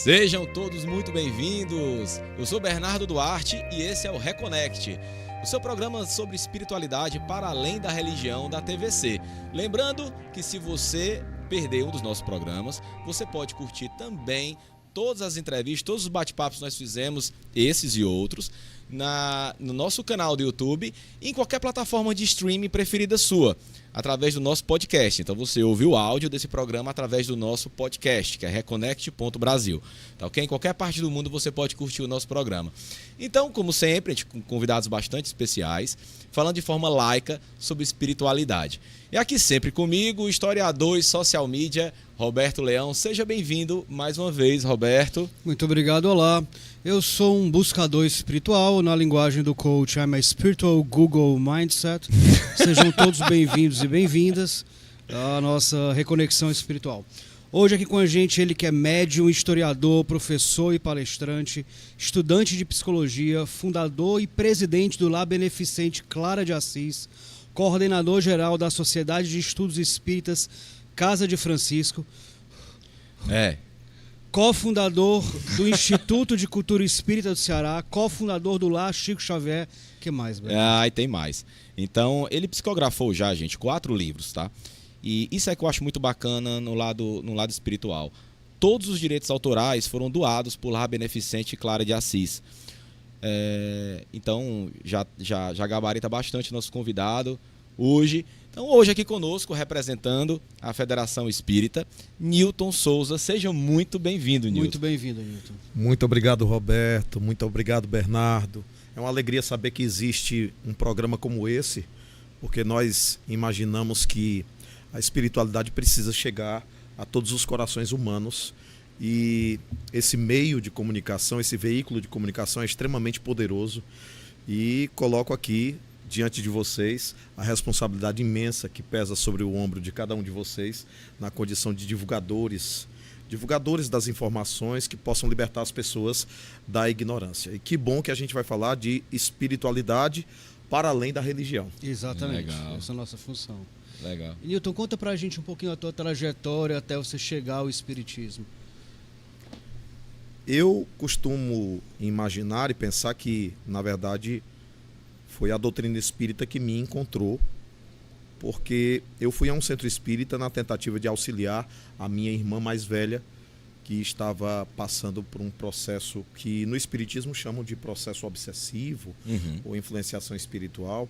Sejam todos muito bem-vindos. Eu sou Bernardo Duarte e esse é o Reconnect, o seu programa sobre espiritualidade para além da religião da TVC. Lembrando que se você perdeu um dos nossos programas, você pode curtir também todas as entrevistas, todos os bate-papos que nós fizemos, esses e outros, no nosso canal do YouTube e em qualquer plataforma de streaming preferida sua, através do nosso podcast. Então você ouve o áudio desse programa através do nosso podcast, que é reconnect.brasil. Tá ok? Em qualquer parte do mundo você pode curtir o nosso programa. Então, como sempre, a gente com convidados bastante especiais, falando de forma laica sobre espiritualidade. E aqui sempre comigo, o historiador e social media, Roberto Leão. Seja bem-vindo mais uma vez, Roberto. Muito obrigado, olá. Eu sou um buscador espiritual, na linguagem do coach, I'm a Spiritual Google Mindset. Sejam todos bem-vindos e bem-vindas à nossa reconexão espiritual. Hoje aqui com a gente ele que é médium, historiador, professor e palestrante, estudante de psicologia, fundador e presidente do Lar Beneficente Clara de Assis, coordenador geral da Sociedade de Estudos Espíritas Casa de Francisco, cofundador do Instituto de Cultura Espírita do Ceará, cofundador do Lar Chico Xavier. O que mais, Bernardo? E tem mais. Então, ele psicografou já, gente, 4 livros, tá? E isso é que eu acho muito bacana no lado espiritual. Todos os direitos autorais foram doados por Lar Beneficente Clara de Assis. Então, já gabarita bastante nosso convidado hoje. Então, hoje aqui conosco, representando a Federação Espírita, Newton Souza. Seja muito bem-vindo, Newton. Muito bem-vindo, Newton. Muito obrigado, Roberto. Muito obrigado, Bernardo. É uma alegria saber que existe um programa como esse, porque nós imaginamos que a espiritualidade precisa chegar a todos os corações humanos e esse meio de comunicação, esse veículo de comunicação é extremamente poderoso e coloco aqui diante de vocês a responsabilidade imensa que pesa sobre o ombro de cada um de vocês na condição de divulgadores das informações que possam libertar as pessoas da ignorância. E que bom que a gente vai falar de espiritualidade para além da religião. Exatamente, Legal. essa é a nossa função. Legal. E, Newton, conta pra gente um pouquinho a tua trajetória até você chegar ao espiritismo. Eu costumo imaginar e pensar que, na verdade, foi a doutrina espírita que me encontrou, porque eu fui a um centro espírita na tentativa de auxiliar a minha irmã mais velha, que estava passando por um processo que no espiritismo chamam de processo obsessivo ou influenciação espiritual.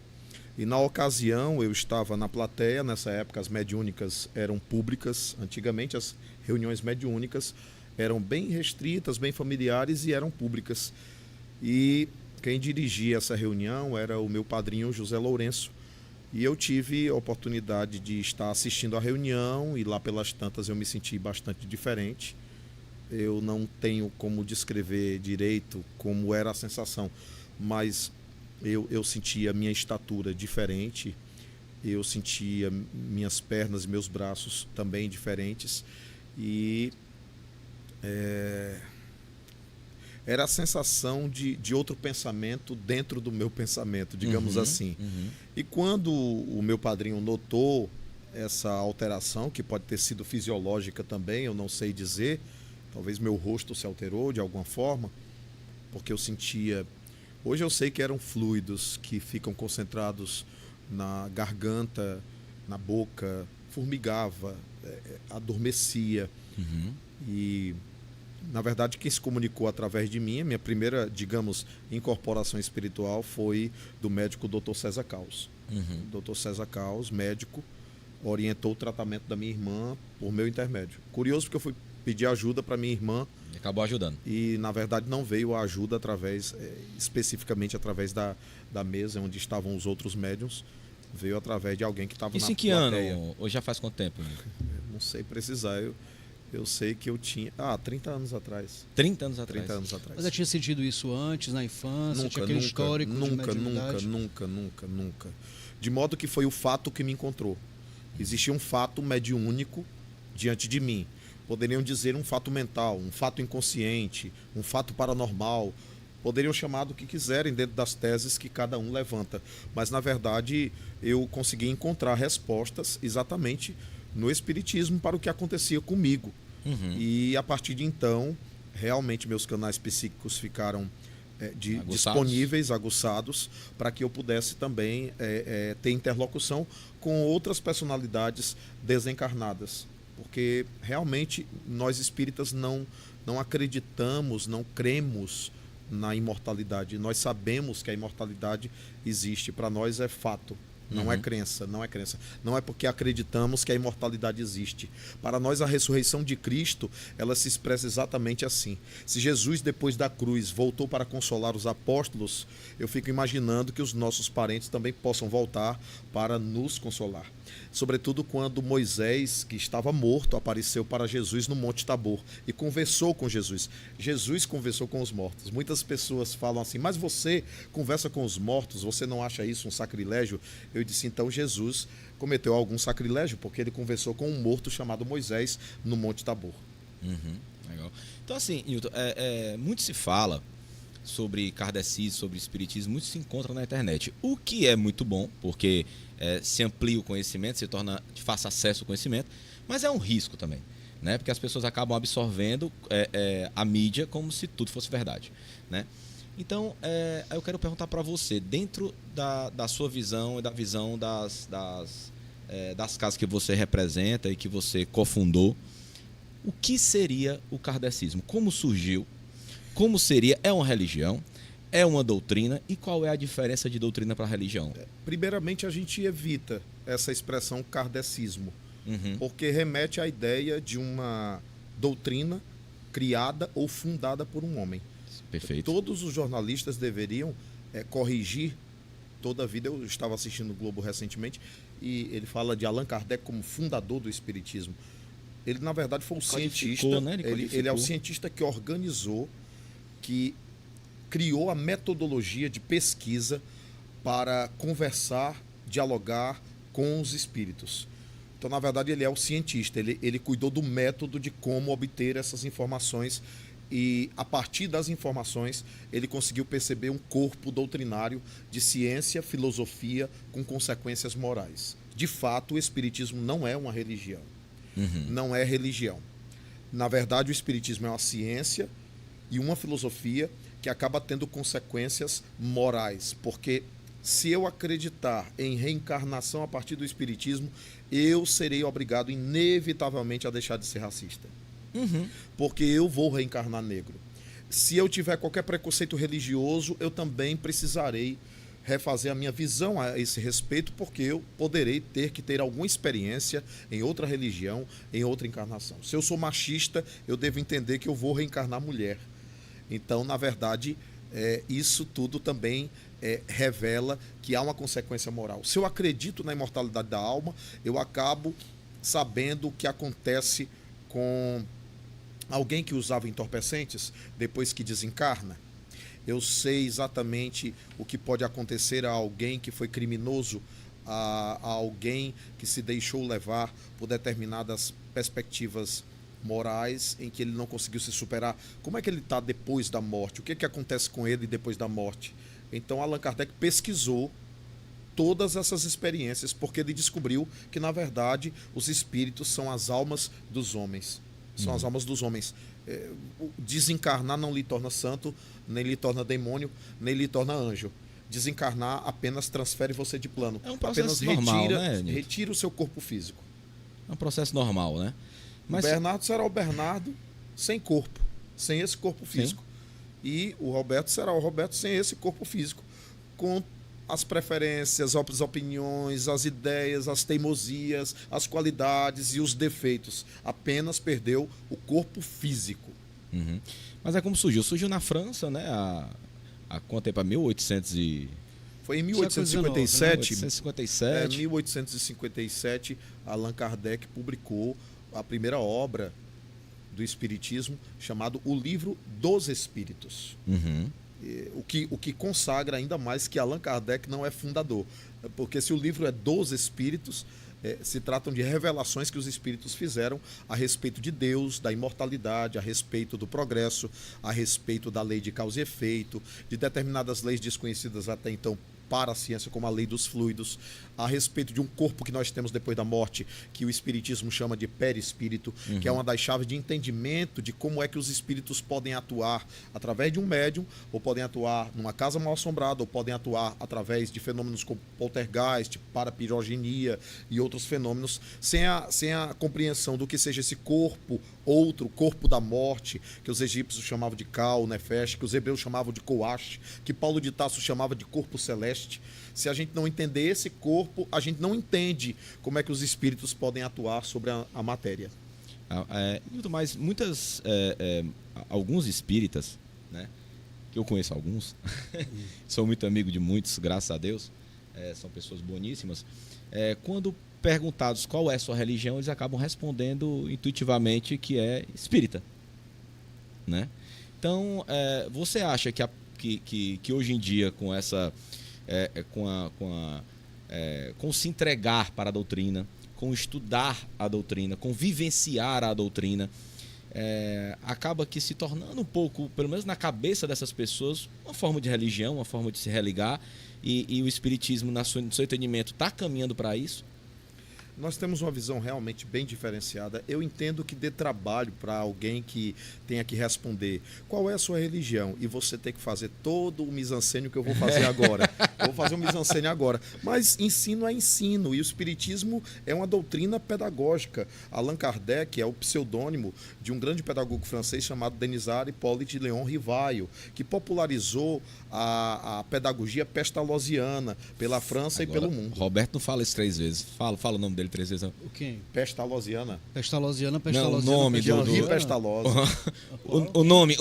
E na ocasião eu estava na plateia. Nessa época as mediúnicas eram públicas. Antigamente as reuniões mediúnicas eram bem restritas, bem familiares e eram públicas. E quem dirigia essa reunião era o meu padrinho José Lourenço. E eu tive a oportunidade de estar assistindo a reunião e lá pelas tantas eu me senti bastante diferente. Eu não tenho como descrever direito como era a sensação, mas eu sentia a minha estatura diferente, eu sentia minhas pernas e meus braços também diferentes e era a sensação de outro pensamento dentro do meu pensamento, digamos assim. E quando o meu padrinho notou essa alteração, que pode ter sido fisiológica também, eu não sei dizer, talvez meu rosto se alterou de alguma forma, porque eu sentia... Hoje eu sei que eram fluidos que ficam concentrados na garganta, na boca, formigava, adormecia. E, na verdade, quem se comunicou através de mim, a minha primeira, digamos, incorporação espiritual foi do médico Dr. César Caos. Dr. César Caos, médico, orientou o tratamento da minha irmã por meu intermédio. Curioso porque eu fui pedir ajuda para minha irmã. E acabou ajudando. E, na verdade, não veio a ajuda especificamente através da mesa onde estavam os outros médiuns. Veio através de alguém que estava na plateia. Isso em que ano? Ou já faz quanto tempo? Não sei precisar. Eu sei que eu tinha... 30 anos atrás. 30 anos atrás. 30 anos atrás. Mas já tinha sentido isso antes, na infância? Tinha aquele histórico de mediunidade? Nunca. De modo que foi o fato que me encontrou. Existia um fato mediúnico diante de mim. Poderiam dizer um fato mental, um fato inconsciente, um fato paranormal. Poderiam chamar do que quiserem dentro das teses que cada um levanta. Mas, na verdade, eu consegui encontrar respostas exatamente no espiritismo para o que acontecia comigo. E, a partir de então, realmente meus canais psíquicos ficaram Aguçados. disponíveis, aguçados, para que eu pudesse também ter interlocução com outras personalidades desencarnadas. Porque realmente nós espíritas não acreditamos, não cremos na imortalidade. Nós sabemos que a imortalidade existe. Para nós é fato. Não é crença, não é crença. Não é porque acreditamos que a imortalidade existe. Para nós, a ressurreição de Cristo, ela se expressa exatamente assim. Se Jesus, depois da cruz, voltou para consolar os apóstolos, eu fico imaginando que os nossos parentes também possam voltar para nos consolar. Sobretudo quando Moisés, que estava morto, apareceu para Jesus no Monte Tabor e conversou com Jesus. Jesus conversou com os mortos. Muitas pessoas falam assim, mas você conversa com os mortos, você não acha isso um sacrilégio? Eu disse, então Jesus cometeu algum sacrilégio, porque ele conversou com um morto chamado Moisés no Monte Tabor. Legal. Então assim, Newton, muito se fala sobre kardecismo, sobre espiritismo, muito se encontra na internet. O que é muito bom, porque se amplia o conhecimento, se torna de fácil acesso ao conhecimento, mas é um risco também, né? Porque as pessoas acabam absorvendo a mídia como se tudo fosse verdade, né? Então, eu quero perguntar para você, dentro da sua visão e da visão das casas que você representa e que você cofundou, o que seria o kardecismo? Como surgiu? Como seria? É uma religião? É uma doutrina? E qual é a diferença de doutrina para religião? Primeiramente, a gente evita essa expressão kardecismo, porque remete à ideia de uma doutrina criada ou fundada por um homem. Perfeito. Todos os jornalistas deveriam corrigir toda a vida. Eu estava assistindo o Globo recentemente e ele fala de Allan Kardec como fundador do espiritismo. Ele, na verdade, foi o cientista. Né? Ele é o cientista que organizou, que criou a metodologia de pesquisa para conversar, dialogar com os espíritos. Então, na verdade, ele é o cientista. Ele cuidou do método de como obter essas informações e, a partir das informações, ele conseguiu perceber um corpo doutrinário de ciência, filosofia, com consequências morais. De fato, o espiritismo não é uma religião. Não é religião. Na verdade, o espiritismo é uma ciência e uma filosofia que acaba tendo consequências morais, porque se eu acreditar em reencarnação a partir do espiritismo, eu serei obrigado inevitavelmente a deixar de ser racista. Porque eu vou reencarnar negro. Se eu tiver qualquer preconceito religioso, eu também precisarei refazer a minha visão a esse respeito, porque eu poderei ter que ter alguma experiência em outra religião, em outra encarnação. Se eu sou machista, eu devo entender que eu vou reencarnar mulher. Então, na verdade, isso tudo também revela que há uma consequência moral. Se eu acredito na imortalidade da alma, eu acabo sabendo o que acontece com alguém que usava entorpecentes depois que desencarna. Eu sei exatamente o que pode acontecer a alguém que foi criminoso, a alguém que se deixou levar por determinadas perspectivas morais em que ele não conseguiu se superar. Como é que ele está depois da morte? O que acontece com ele depois da morte? Então, Allan Kardec pesquisou todas essas experiências, porque ele descobriu que, na verdade, os espíritos são as almas dos homens. São as almas dos homens. Desencarnar não lhe torna santo, nem lhe torna demônio, nem lhe torna anjo. Desencarnar apenas transfere você de plano. É um processo apenas normal, né, Newton? retira o seu corpo físico. É um processo normal, né? Mas O Bernardo será o Bernardo sem corpo, sem esse corpo físico. E o Roberto será o Roberto sem esse corpo físico, com as preferências, as opiniões, as ideias, as teimosias, as qualidades e os defeitos. Apenas perdeu o corpo físico. Mas é como surgiu. Surgiu na França, né? Há quanto tempo? 1800 e... Foi em 1857, 1857. 1857, Allan Kardec publicou a primeira obra do Espiritismo, chamado O Livro dos Espíritos. O que consagra ainda mais que Allan Kardec não é fundador. Porque se o livro é dos Espíritos, se tratam de revelações que os Espíritos fizeram a respeito de Deus, da imortalidade, a respeito do progresso, a respeito da lei de causa e efeito, de determinadas leis desconhecidas até então para a ciência, como a lei dos fluidos, a respeito de um corpo que nós temos depois da morte, que o Espiritismo chama de perispírito, que é uma das chaves de entendimento de como é que os espíritos podem atuar através de um médium, ou podem atuar numa casa mal assombrada, ou podem atuar através de fenômenos como poltergeist, parapirogenia e outros fenômenos, sem a compreensão do que seja esse corpo, outro corpo da morte, que os egípcios chamavam de Kau, Nefesh, que os hebreus chamavam de Coash, que Paulo de Tarso chamava de corpo celeste. Se a gente não entender esse corpo, a gente não entende como é que os espíritos podem atuar sobre a matéria. Mas alguns espíritas, né, que eu conheço alguns, sou muito amigo de muitos, graças a Deus, são pessoas boníssimas, quando perguntados qual é a sua religião, eles acabam respondendo intuitivamente que é espírita, né? Então, você acha que hoje em dia, com essa com se entregar para a doutrina, com estudar a doutrina, com vivenciar a doutrina, acaba que se tornando um pouco, pelo menos na cabeça dessas pessoas, uma forma de religião, uma forma de se religar, e o espiritismo, no seu entendimento, está caminhando para isso? Nós temos uma visão realmente bem diferenciada. Eu entendo que dê trabalho para alguém que tenha que responder qual é a sua religião, e você ter que fazer todo o mise-en-scène que eu vou fazer agora. Eu vou fazer um mise-en-scène agora. Mas ensino é ensino, e o espiritismo é uma doutrina pedagógica. Allan Kardec é o pseudônimo de um grande pedagogo francês chamado Denisard Hippolyte Léon Rivaio, que popularizou a pedagogia pestalozziana pela França agora, e pelo mundo. Roberto não fala isso 3 vezes. Fala o nome dele 3 vezes. O quem? Pestalozziana. Pestalozziana. Não, o nome do... Henri Pestalozzi. o nome...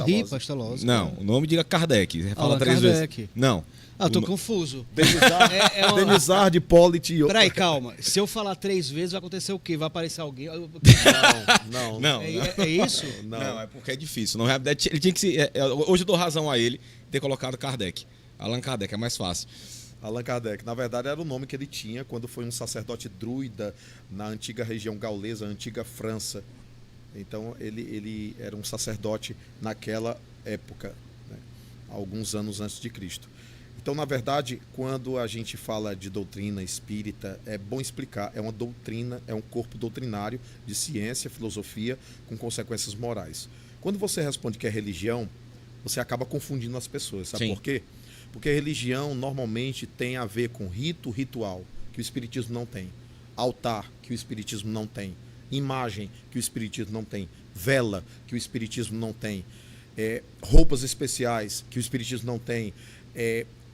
Henri Pestalozzi. Não, o nome diga Kardec. Você fala Allan 3 Kardec. vezes. Não. Ah, eu tô confuso. Denisard Hippolyte... Peraí, calma. Se eu falar 3 vezes, vai acontecer o quê? Vai aparecer alguém? Não. É isso? Não, é porque é difícil. Não, ele tinha que se... hoje eu dou razão a ele ter colocado Kardec. Allan Kardec, é mais fácil. Allan Kardec, na verdade, era o nome que ele tinha quando foi um sacerdote druida na antiga região gaulesa, antiga França. Então, ele era um sacerdote naquela época, né, alguns anos antes de Cristo. Então, na verdade, quando a gente fala de doutrina espírita, é bom explicar, é uma doutrina, é um corpo doutrinário de ciência, filosofia, com consequências morais. Quando você responde que é religião, você acaba confundindo as pessoas, sabe por quê? Porque a religião normalmente tem a ver com ritual, que o espiritismo não tem. Altar, que o espiritismo não tem. Imagem, que o espiritismo não tem. Vela, que o espiritismo não tem. Roupas especiais, que o espiritismo não tem.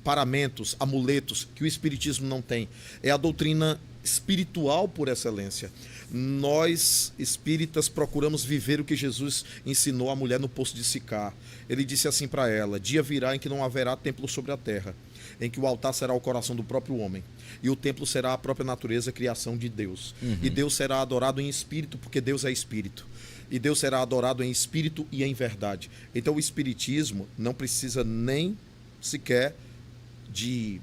Paramentos, amuletos, que o espiritismo não tem. É a doutrina espiritual por excelência. Nós, espíritas, procuramos viver o que Jesus ensinou à mulher no poço de Sicar. Ele disse assim para ela: dia virá em que não haverá templo sobre a terra, em que o altar será o coração do próprio homem, e o templo será a própria natureza, a criação de Deus. E Deus será adorado em espírito, porque Deus é espírito. E Deus será adorado em espírito e em verdade. Então o espiritismo não precisa nem sequer de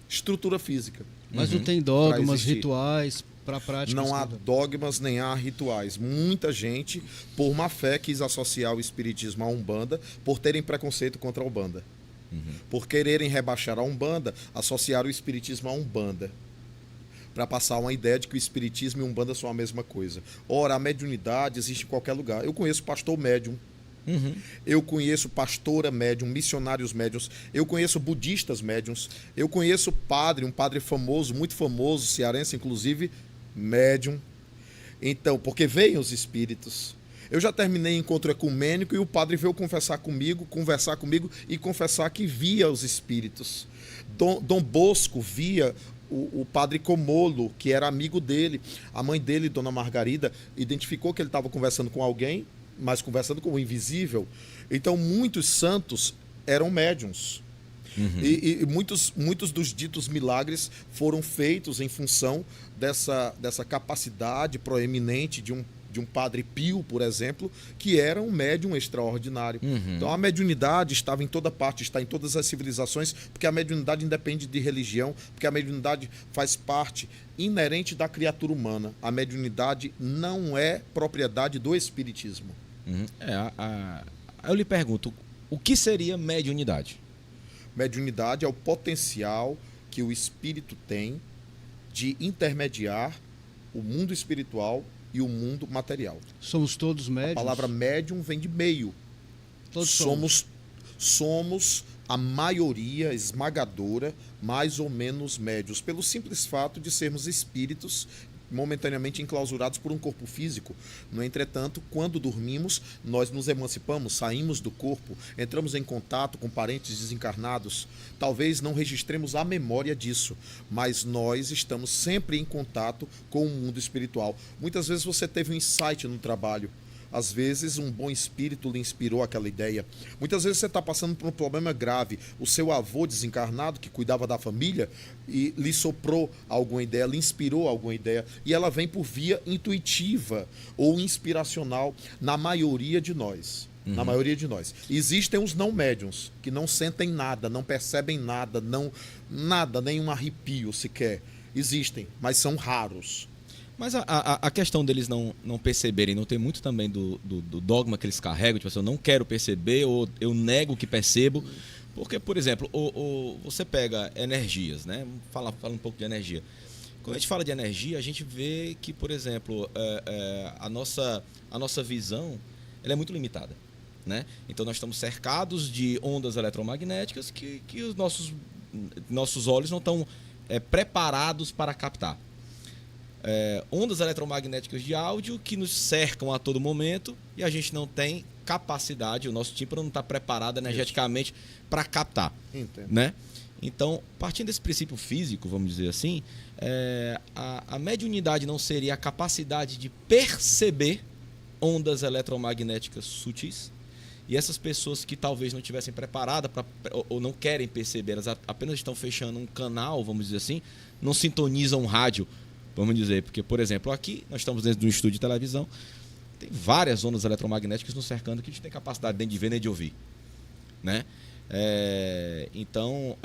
estrutura física. Mas não tem dogmas, rituais para prática. Não há dogmas nem há rituais. Muita gente, por má fé, quis associar o espiritismo à Umbanda, por terem preconceito contra a Umbanda. Por quererem rebaixar a Umbanda, associaram o espiritismo à Umbanda, para passar uma ideia de que o espiritismo e a Umbanda são a mesma coisa. Ora, a mediunidade existe em qualquer lugar. Eu conheço pastor médium. Eu conheço pastora médium, missionários médiums, eu conheço budistas médiums, eu conheço um padre famoso, muito famoso, cearense inclusive, médium. Então, porque veem os espíritos. Eu já terminei encontro ecumênico e o padre veio conversar comigo e confessar que via os espíritos. Dom Bosco via o padre Comolo, que era amigo dele. A mãe dele, Dona Margarida, identificou que ele estava conversando com alguém, mas conversando com o invisível. Então, muitos santos eram médiuns. E muitos dos ditos milagres foram feitos em função dessa capacidade proeminente de um padre Pio, por exemplo, que era um médium extraordinário. Então, a mediunidade estava em toda parte, está em todas as civilizações, porque a mediunidade independe de religião, porque a mediunidade faz parte inerente da criatura humana. A mediunidade não é propriedade do espiritismo. Eu lhe pergunto, o que seria mediunidade? Mediunidade é o potencial que o espírito tem de intermediar o mundo espiritual e o mundo material. Somos todos médiums? A palavra médium vem de meio. Todos Somos a maioria esmagadora, mais ou menos médios, pelo simples fato de sermos espíritos momentaneamente enclausurados por um corpo físico. No entretanto, quando dormimos, nós nos emancipamos, saímos do corpo, entramos em contato com parentes desencarnados. Talvez não registremos a memória disso, mas nós estamos sempre em contato com o mundo espiritual. Muitas vezes você teve um insight no trabalho. Às vezes um bom espírito lhe inspirou aquela ideia. Muitas vezes você está passando por um problema grave. O seu avô desencarnado, que cuidava da família, e lhe soprou alguma ideia, lhe inspirou alguma ideia. E ela vem por via intuitiva ou inspiracional na maioria de nós. Na maioria de nós. Existem os não médiuns, que não sentem nada, não percebem nada, nada, nenhum arrepio sequer. Existem, mas são raros. Mas a questão deles não perceberem, não tem muito também do dogma que eles carregam, tipo assim, eu não quero perceber ou eu nego que percebo. Porque, por exemplo, você pega energias, né? Fala um pouco de energia. Quando a gente fala de energia, a gente vê que, por exemplo, a nossa visão ela é muito limitada, né? Então nós estamos cercados de ondas eletromagnéticas que os nossos olhos não estão preparados para captar. Ondas eletromagnéticas de áudio que nos cercam a todo momento e a gente não tem capacidade, o nosso tímpano não está preparado energeticamente para captar. Entendo. Né? Então, partindo desse princípio físico, vamos dizer assim, a mediunidade não seria a capacidade de perceber ondas eletromagnéticas sutis, e essas pessoas que talvez não estivessem preparadas ou não querem perceber, elas apenas estão fechando um canal, vamos dizer assim, não sintonizam um rádio, vamos dizer, porque, por exemplo, aqui nós estamos dentro de um estúdio de televisão, tem várias ondas eletromagnéticas nos cercando que a gente tem capacidade nem de ver nem de ouvir, né? Então,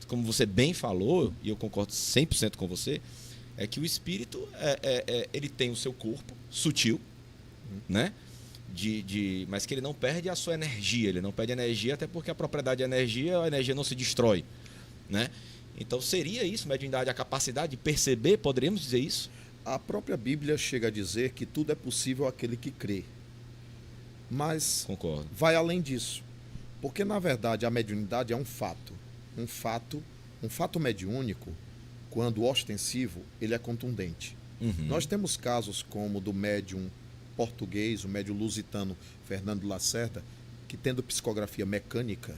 como você bem falou, e eu concordo 100% com você, é que o espírito ele tem o seu corpo sutil, né? Mas que ele não perde a sua energia, ele não perde energia, até porque a propriedade de energia, a energia não se destrói, né? Então seria isso, mediunidade, a capacidade de perceber, poderíamos dizer isso? A própria Bíblia chega a dizer que tudo é possível àquele que crê. Mas Concordo. Vai além disso. Porque, na verdade, a mediunidade é um fato. Um fato mediúnico, quando ostensivo, ele é contundente. Nós temos casos como o do médium português, o médium lusitano Fernando Lacerda, que tendo psicografia mecânica,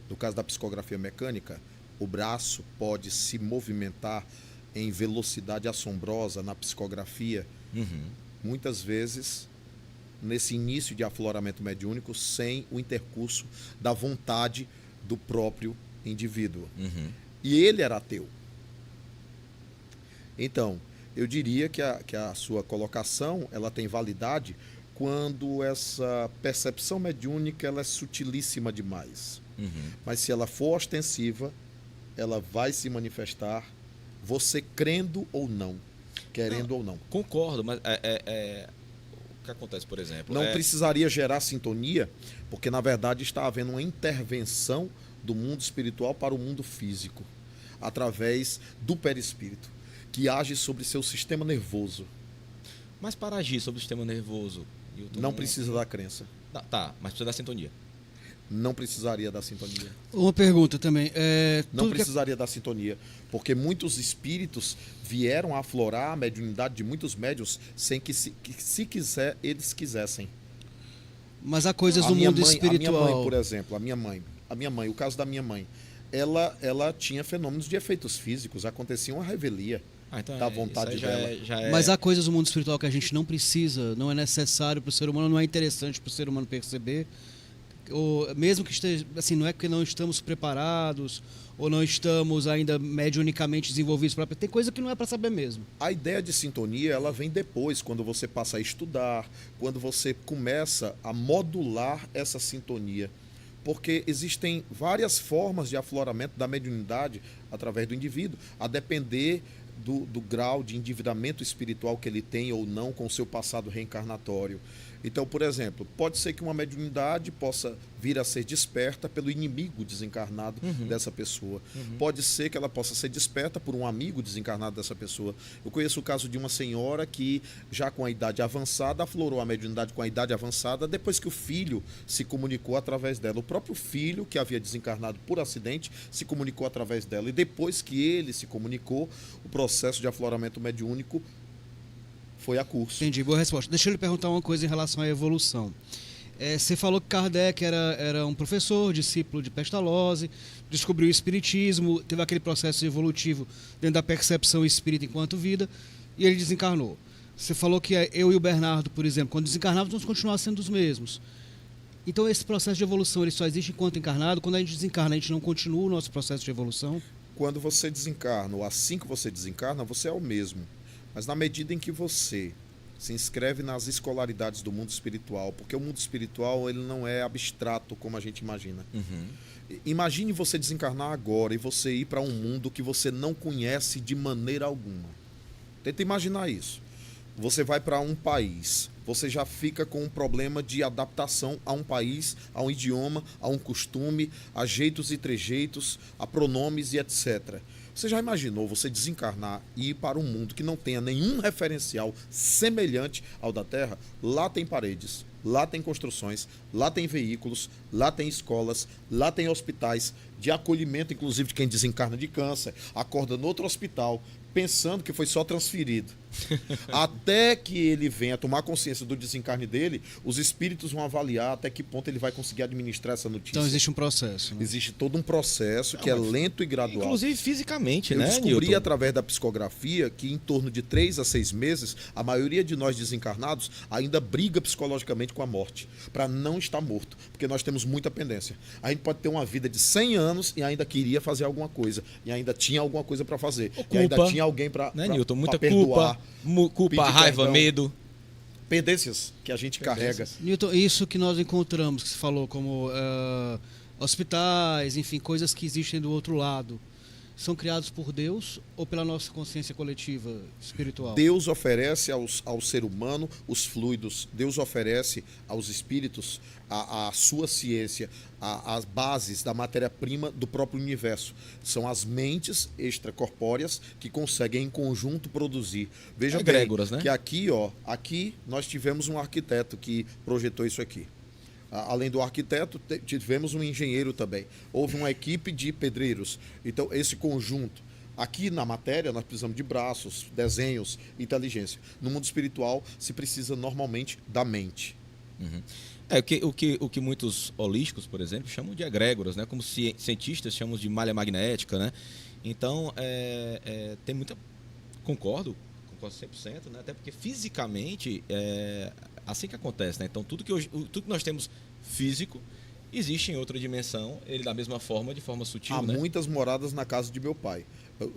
no caso da psicografia mecânica, o braço pode se movimentar em velocidade assombrosa na psicografia, muitas vezes nesse início de afloramento mediúnico, sem o intercurso da vontade do próprio indivíduo. E ele era ateu. Então, eu diria que a sua colocação ela tem validade quando essa percepção mediúnica ela é sutilíssima demais. Mas se ela for ostensiva, ela vai se manifestar, você crendo ou não, querendo ou não. Concordo, mas o que acontece, por exemplo? Não precisaria gerar sintonia, porque na verdade está havendo uma intervenção do mundo espiritual para o mundo físico, através do perispírito, que age sobre seu sistema nervoso. Mas para agir sobre o sistema nervoso... Não precisa da crença. Tá, mas precisa da sintonia. Não precisaria da sintonia. Uma pergunta também. Não precisaria da sintonia, porque muitos espíritos vieram a aflorar a mediunidade de muitos médiuns sem que se quiser, eles quisessem. Mas há coisas do mundo espiritual. A minha mãe, por exemplo, a minha mãe, o caso da minha mãe, ela tinha fenômenos de efeitos físicos, acontecia uma revelia então da vontade dela. Mas há coisas do mundo espiritual que a gente não precisa, não é necessário para o ser humano, não é interessante para o ser humano perceber. Ou mesmo que esteja, assim, não é que não estamos preparados ou não estamos ainda mediunicamente desenvolvidos para... Tem coisa que não é para saber mesmo. A ideia de sintonia, ela vem depois, quando você passa a estudar, quando você começa a modular essa sintonia. Porque existem várias formas de afloramento da mediunidade através do indivíduo, a depender do grau de endividamento espiritual que ele tem ou não com o seu passado reencarnatório. Então, por exemplo, pode ser que uma mediunidade possa vir a ser desperta pelo inimigo desencarnado dessa pessoa. Pode ser que ela possa ser desperta por um amigo desencarnado dessa pessoa. Eu conheço o caso de uma senhora que, já com a idade avançada, aflorou a mediunidade com a idade avançada depois que o filho se comunicou através dela. O próprio filho, que havia desencarnado por acidente, se comunicou através dela. E depois que ele se comunicou, o processo de afloramento mediúnico foi a curso. Entendi, boa resposta. Deixa eu lhe perguntar uma coisa em relação à evolução. Você falou que Kardec era um professor, discípulo de Pestalozzi, descobriu o espiritismo, teve aquele processo evolutivo dentro da percepção espírita enquanto vida, e ele desencarnou. Você falou que eu e o Bernardo, por exemplo, quando desencarnávamos, vamos continuar sendo os mesmos. Então esse processo de evolução ele só existe enquanto encarnado? Quando a gente desencarna, a gente não continua o nosso processo de evolução? Quando você desencarna, ou assim que você desencarna, você é o mesmo. Mas na medida em que você se inscreve nas escolaridades do mundo espiritual, porque o mundo espiritual ele não é abstrato como a gente imagina. Imagine você desencarnar agora e você ir para um mundo que você não conhece de maneira alguma. Tenta imaginar isso. Você vai para um país, você já fica com um problema de adaptação a um país, a um idioma, a um costume, a jeitos e trejeitos, a pronomes e etc. Você já imaginou você desencarnar e ir para um mundo que não tenha nenhum referencial semelhante ao da Terra? Lá tem paredes, lá tem construções, lá tem veículos, lá tem escolas, lá tem hospitais de acolhimento, inclusive de quem desencarna de câncer, acorda no outro hospital, pensando que foi só transferido. Até que ele venha tomar consciência do desencarne dele, os espíritos vão avaliar até que ponto ele vai conseguir administrar essa notícia. Então existe um processo. Né? Existe todo um processo que é lento e gradual. Inclusive fisicamente, Eu né, descobri Newton? através da psicografia que em torno de 3 a 6 meses, a maioria de nós desencarnados ainda briga psicologicamente com a morte, para não estar morto, porque nós temos muita pendência. A gente pode ter uma vida de 100 anos e ainda queria fazer alguma coisa, e ainda tinha alguma coisa para fazer, e ainda tinha alguém para né, Newton? Muita perdoar. Culpa, raiva, perdão. medo. Pendências que a gente carrega. Newton, isso que nós encontramos, que você falou, como hospitais, enfim, coisas que existem do outro lado, são criados por Deus ou pela nossa consciência coletiva espiritual? Deus oferece ao ser humano os fluidos, Deus oferece aos espíritos a sua ciência, as bases da matéria-prima do próprio universo. São as mentes extracorpóreas que conseguem em conjunto produzir. Veja bem, egrégoras, né? Que aqui nós tivemos um arquiteto que projetou isso aqui. Além do arquiteto, tivemos um engenheiro também. Houve uma equipe de pedreiros. Então, esse conjunto. Aqui na matéria, nós precisamos de braços, desenhos, inteligência. No mundo espiritual, se precisa normalmente da mente. O que muitos holísticos, por exemplo, chamam de egrégoras, né? Como cientistas chamam de malha magnética, né? Então, tem muita... Concordo 100%, né? Até porque fisicamente assim que acontece, né? Então tudo que nós temos físico existe em outra dimensão, ele da mesma forma, de forma sutil. Há né? muitas moradas na casa de meu pai.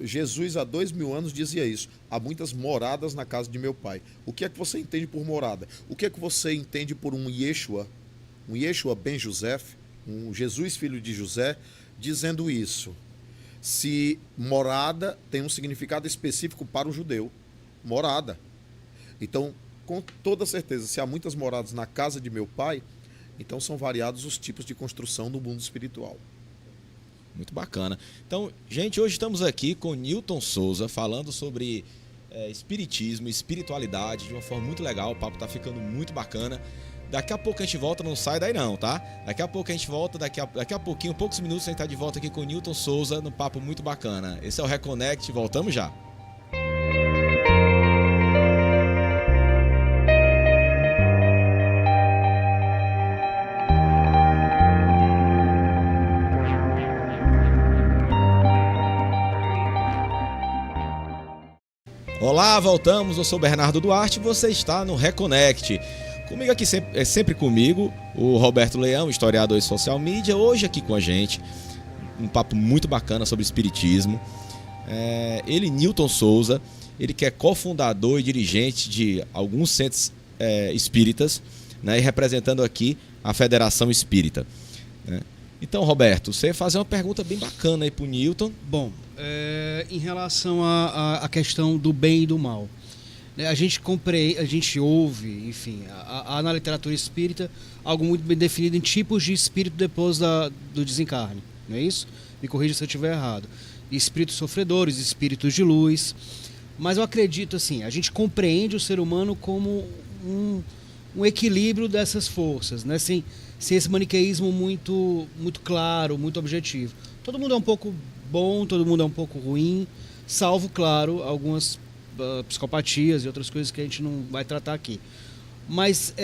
Jesus há 2000 anos dizia isso. Há muitas moradas na casa de meu pai. O que é que você entende por morada? O que é que você entende por um Yeshua ben Joseph, um Jesus filho de José, dizendo isso? Se morada tem um significado específico para o judeu. Morada. Então, com toda certeza, se há muitas moradas na casa de meu pai, então são variados os tipos de construção do mundo espiritual. Muito bacana. Então, gente, hoje estamos aqui com Newton Souza falando sobre espiritismo, espiritualidade de uma forma muito legal. O papo tá ficando muito bacana. Daqui a pouco a gente volta, não sai daí não, tá? Daqui a pouco a gente volta, daqui a pouquinho, poucos minutos a gente tá de volta aqui com o Newton Souza no papo muito bacana. Esse é o Reconnect, voltamos já. Olá, voltamos. Eu sou Bernardo Duarte e você está no Reconnect. Comigo aqui, sempre comigo, o Roberto Leão, historiador e social media, hoje aqui com a gente, um papo muito bacana sobre espiritismo. Ele, Newton Souza, ele que é cofundador e dirigente de alguns centros espíritas, né, e representando aqui a Federação Espírita. Né? Então, Roberto, você ia fazer uma pergunta bem bacana aí para o Newton. Bom, em relação à questão do bem e do mal, né? A gente ouve, enfim, há na literatura espírita algo muito bem definido em tipos de espírito depois do desencarne, não é isso? Me corrija se eu estiver errado. Espíritos sofredores, espíritos de luz. Mas eu acredito assim, a gente compreende o ser humano como um equilíbrio dessas forças, né? Sem esse maniqueísmo muito, muito claro, muito objetivo. Todo mundo é um pouco bom, todo mundo é um pouco ruim, salvo, claro, algumas psicopatias e outras coisas que a gente não vai tratar aqui. Mas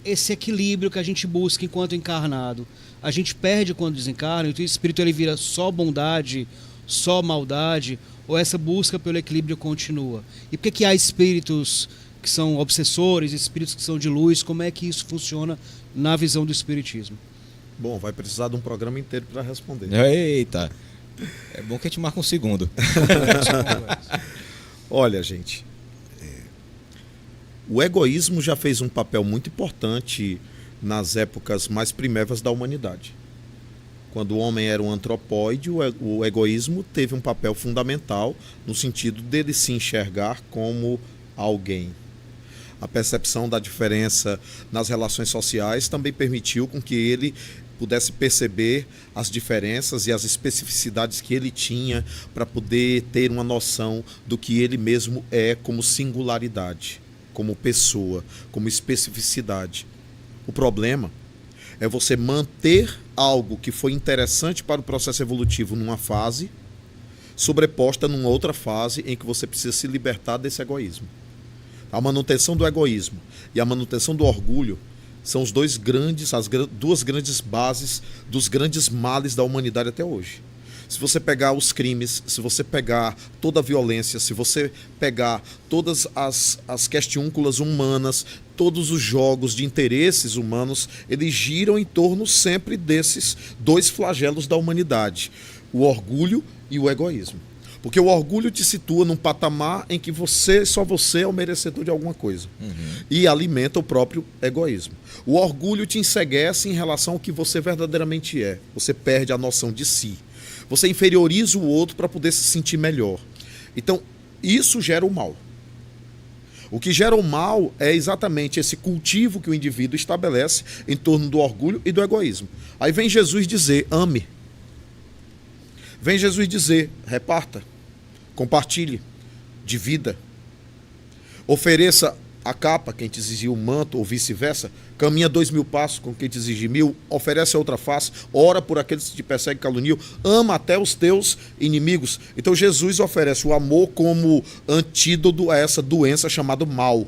esse equilíbrio que a gente busca enquanto encarnado, a gente perde quando desencarna, então o espírito ele vira só bondade, só maldade, ou essa busca pelo equilíbrio continua? E por que há espíritos que são obsessores, espíritos que são de luz? Como é que isso funciona na visão do espiritismo? Bom, vai precisar de um programa inteiro para responder. Eita, é bom que a gente marque um segundo. Olha, gente, o egoísmo já fez um papel muito importante nas épocas mais primeiras da humanidade. Quando o homem era um antropóide, o egoísmo teve um papel fundamental no sentido dele se enxergar como alguém. A percepção da diferença nas relações sociais também permitiu com que ele pudesse perceber as diferenças e as especificidades que ele tinha para poder ter uma noção do que ele mesmo é como singularidade, como pessoa, como especificidade. O problema é você manter algo que foi interessante para o processo evolutivo numa fase, sobreposta numa outra fase em que você precisa se libertar desse egoísmo. A manutenção do egoísmo e a manutenção do orgulho são as duas grandes bases dos grandes males da humanidade até hoje. Se você pegar os crimes, se você pegar toda a violência, se você pegar todas as questiúnculas humanas, todos os jogos de interesses humanos, eles giram em torno sempre desses dois flagelos da humanidade, o orgulho e o egoísmo. Porque o orgulho te situa num patamar em que só você é o merecedor de alguma coisa. E alimenta o próprio egoísmo. O orgulho te enceguece em relação ao que você verdadeiramente é. Você perde a noção de si. Você inferioriza o outro para poder se sentir melhor. Então, isso gera o mal. O que gera o mal é exatamente esse cultivo que o indivíduo estabelece em torno do orgulho e do egoísmo. Aí vem Jesus dizer, ame. Vem Jesus dizer, reparta, compartilhe, divida. Ofereça a capa, quem te exigir o manto, ou vice-versa. Caminha 2.000 passos com quem te exigir 1.000. Oferece a outra face. Ora por aqueles que te perseguem e caluniam. Ama até os teus inimigos. Então Jesus oferece o amor como antídoto a essa doença chamada mal,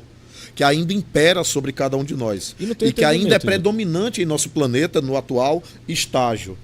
que ainda impera sobre cada um de nós. E que ainda é predominante em nosso planeta no atual estágio.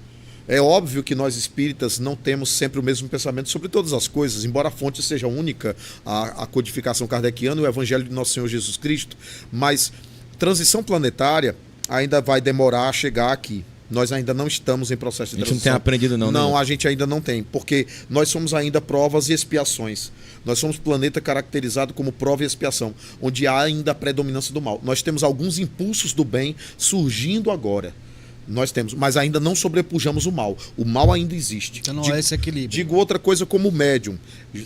É óbvio que nós espíritas não temos sempre o mesmo pensamento sobre todas as coisas, embora a fonte seja única, a codificação kardeciana e o Evangelho de Nosso Senhor Jesus Cristo, mas transição planetária ainda vai demorar a chegar aqui. Nós ainda não estamos em processo de transição. A gente não tem aprendido não, Não, né? a gente ainda não tem, porque nós somos ainda provas e expiações. Nós somos planeta caracterizado como prova e expiação, onde há ainda a predominância do mal. Nós temos alguns impulsos do bem surgindo agora. Nós temos, mas ainda não sobrepujamos o mal. O mal ainda existe. Então não é esse equilíbrio. Digo outra coisa como médium.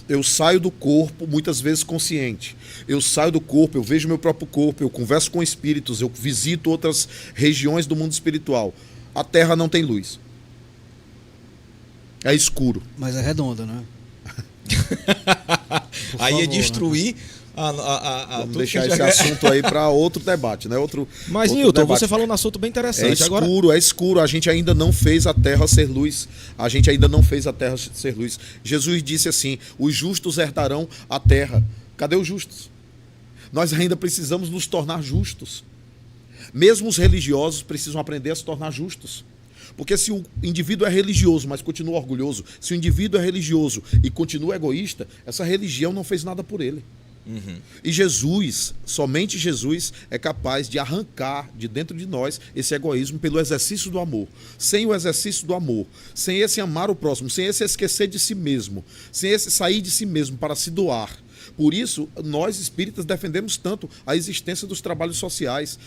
Eu saio do corpo, muitas vezes consciente. Eu saio do corpo, eu vejo meu próprio corpo, eu converso com espíritos, eu visito outras regiões do mundo espiritual. A Terra não tem luz. É escuro. Mas é redonda, né? Aí é destruir... Né? Vamos deixar esse assunto aí para outro debate, né? Mas, Nilton, você falou um assunto bem interessante. É escuro. A gente ainda não fez a terra ser luz. A gente ainda não fez a terra ser luz. Jesus disse assim, os justos herdarão a terra. Cadê os justos? Nós ainda precisamos nos tornar justos. Mesmo os religiosos precisam aprender a se tornar justos. Porque se o indivíduo é religioso, mas continua orgulhoso, se o indivíduo é religioso e continua egoísta, essa religião não fez nada por ele. E Jesus, somente Jesus, é capaz de arrancar de dentro de nós esse egoísmo pelo exercício do amor. Sem o exercício do amor, sem esse amar o próximo, sem esse esquecer de si mesmo, sem esse sair de si mesmo para se doar, Por isso, nós espíritas defendemos tanto a existência dos trabalhos sociais,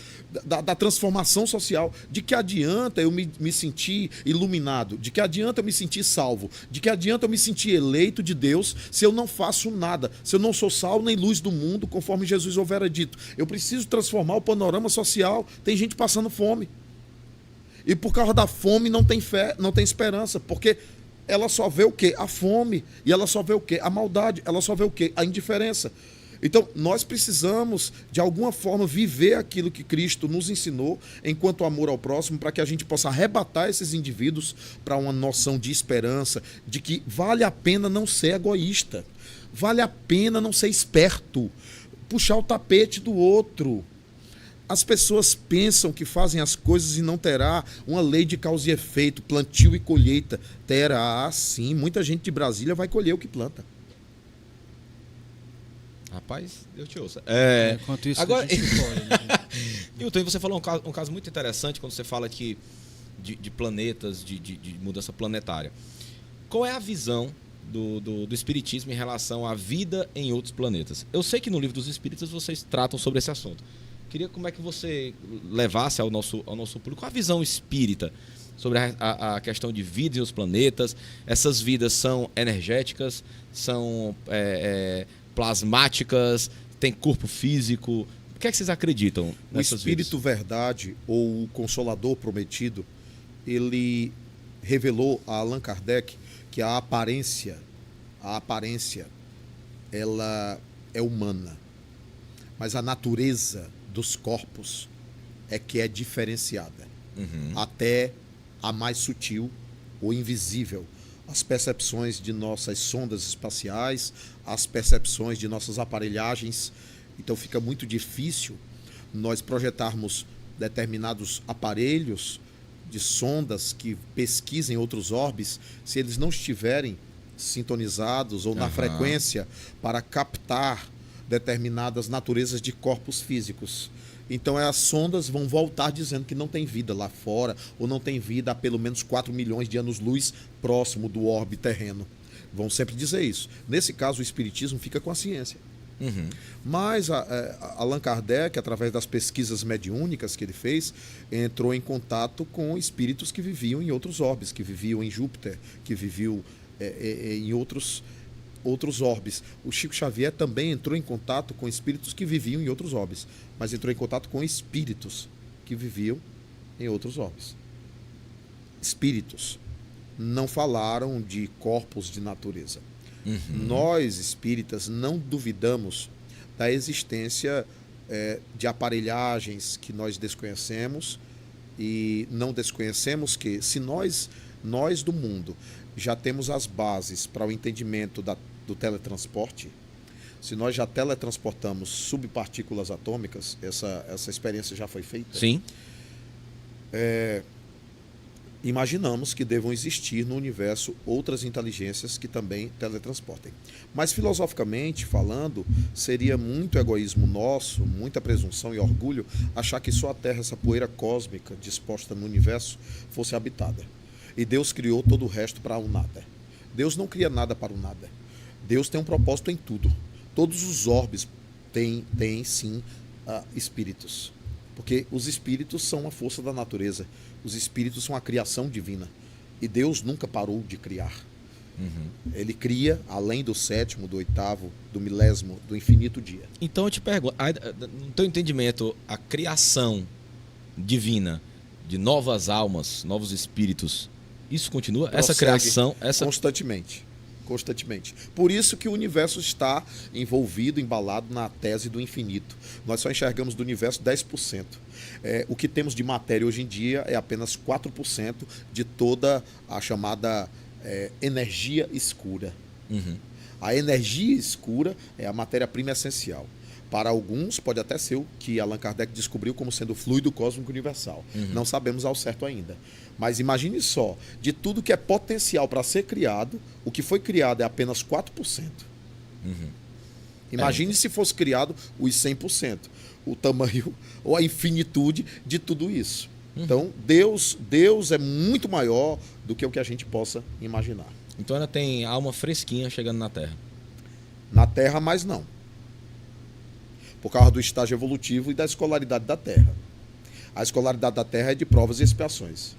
da transformação social. De que adianta eu me sentir iluminado? De que adianta eu me sentir salvo? De que adianta eu me sentir eleito de Deus se eu não faço nada? Se eu não sou sal nem luz do mundo, conforme Jesus houvera dito. Eu preciso transformar o panorama social. Tem gente passando fome. E por causa da fome não tem fé, não tem esperança, porque ela só vê o quê? A fome. E ela só vê o quê? A maldade. Ela só vê o quê? A indiferença. Então, nós precisamos, de alguma forma, viver aquilo que Cristo nos ensinou enquanto amor ao próximo, para que a gente possa arrebatar esses indivíduos para uma noção de esperança, de que vale a pena não ser egoísta, vale a pena não ser esperto, puxar o tapete do outro. As pessoas pensam que fazem as coisas e não terá uma lei de causa e efeito, plantio e colheita. Terá, sim. Muita gente de Brasília vai colher o que planta. Rapaz, eu te ouço. Enquanto isso, agora, a gente pode, né? Newton, você falou um caso muito interessante quando você fala aqui de planetas, de mudança planetária. Qual é a visão do Espiritismo em relação à vida em outros planetas? Eu sei que no Livro dos Espíritos vocês tratam sobre esse assunto. Queria como é que você levasse ao nosso público a visão espírita sobre a questão de vida em outros planetas. Essas vidas são energéticas, são plasmáticas, tem corpo físico. O que é que vocês acreditam nessas vidas? O Espírito Verdade, ou o Consolador Prometido, ele revelou a Allan Kardec que a aparência, ela é humana, mas a natureza dos corpos é que é diferenciada, até a mais sutil ou invisível. As percepções de nossas sondas espaciais, as percepções de nossas aparelhagens. Então fica muito difícil nós projetarmos determinados aparelhos de sondas que pesquisem outros orbes se eles não estiverem sintonizados ou na frequência para captar determinadas naturezas de corpos físicos. Então as sondas vão voltar dizendo que não tem vida lá fora, ou não tem vida a pelo menos 4 milhões de anos-luz próximo do orbe terreno. Vão sempre dizer isso. Nesse caso, o Espiritismo fica com a ciência. Mas Allan Kardec, através das pesquisas mediúnicas que ele fez, entrou em contato com espíritos que viviam em outros orbes, que viviam em Júpiter, que viviam em outros orbes. O Chico Xavier também entrou em contato com espíritos que viviam em outros orbes, mas entrou em contato com espíritos que viviam em outros orbes. Espíritos não falaram de corpos de natureza. Nós, espíritas, não duvidamos da existência de aparelhagens que nós desconhecemos, e não desconhecemos que, se nós do mundo já temos as bases para o entendimento do teletransporte, se nós já teletransportamos subpartículas atômicas, essa experiência já foi feita. Sim. Imaginamos que devam existir no universo outras inteligências que também teletransportem. Mas, filosoficamente falando, seria muito egoísmo nosso, muita presunção e orgulho achar que só a Terra, essa poeira cósmica disposta no universo, fosse habitada. E Deus criou todo o resto para o nada. Deus não cria nada para o nada. Deus tem um propósito em tudo. Todos os orbes têm sim, espíritos. Porque os espíritos são a força da natureza. Os espíritos são a criação divina. E Deus nunca parou de criar. Ele cria, além do 7º, do 8º, do 1000º, do infinito dia. Então eu te pergunto, no teu entendimento, a criação divina de novas almas, novos espíritos, isso continua? Prossegue essa criação... Constantemente. Por isso que o universo está envolvido, embalado na tese do infinito. Nós só enxergamos do universo 10%. O que temos de matéria hoje em dia é apenas 4% de toda a chamada energia escura. A energia escura é a matéria-prima essencial. Para alguns, pode até ser o que Allan Kardec descobriu como sendo o fluido cósmico universal. Não sabemos ao certo ainda. Mas imagine só, de tudo que é potencial para ser criado, o que foi criado é apenas 4%. Imagine se fosse criado os 100%, o tamanho ou a infinitude de tudo isso. Então, Deus é muito maior do que o que a gente possa imaginar. Então ela tem alma fresquinha chegando na Terra. Na Terra, mais não. Por causa do estágio evolutivo e da escolaridade da Terra. A escolaridade da Terra é de provas e expiações.